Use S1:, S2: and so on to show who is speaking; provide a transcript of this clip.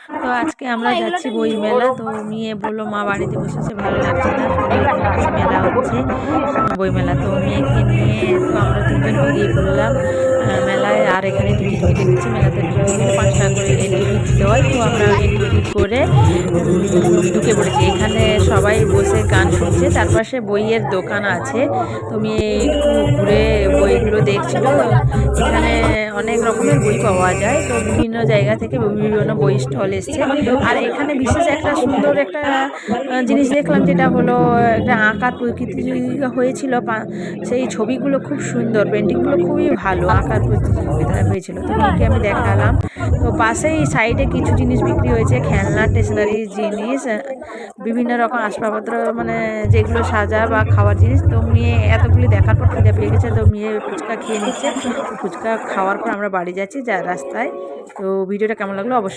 S1: তো আজকে আমরা যাচ্ছি বই মেলা। তো মেয়ে বললো মা বাড়িতে বসেছে ভালো লাগছে না, চলো এখানে কাছে মেলা হচ্ছে বই মেলা। তো মেয়েকে নিয়ে তো আমরা তিনজন বেরিয়ে পড়লাম মেলায়। আর এখানে টিকিট কেটে নিচ্ছে, মেলাতে ঢুকতে গেলে 5 টাকা করে এন্ট্রি দিতে হয়। তো আমরা এন্ট্রি করে ঢুকে পড়েছি। এখানে সবাই বসে গান শুনছে, চারপাশে বইয়ের দোকান আছে। তো মেয়ে একটু ঘুরে বইগুলো দেখছিল। এখানে অনেক রকমের বই পাওয়া যায়, তো বিভিন্ন জায়গা থেকে বিভিন্ন বই স্টল এসছে। আর এখানে বিশেষ একটা সুন্দর একটা জিনিস দেখলাম, যেটা হলো একটা আঁকার প্রতিযোগিতা হয়েছিল। সেই ছবিগুলো খুব সুন্দর, পেন্টিংগুলো খুবই ভালো, আঁকার প্রতিযোগিতা হয়েছিল। তো মেয়েকে আমি দেখালাম। তো পাশেই সাইডে কিছু জিনিস বিক্রি হয়েছে, খেলনা স্টেশনারি জিনিস, বিভিন্ন রকম আসবাবপত্র, মানে যেগুলো সাজা বা খাওয়ার জিনিস। তো মেয়ে এতগুলি দেখার পর খিদে পেয়ে গেছে, তো মেয়ে ফুচকা খেয়ে নিচ্ছে। তো ফুচকা খাওয়ার পর আমরা বাড়ি যাচ্ছি রাস্তায়। তো ভিডিওটা কেমন লাগলো অবশ্যই।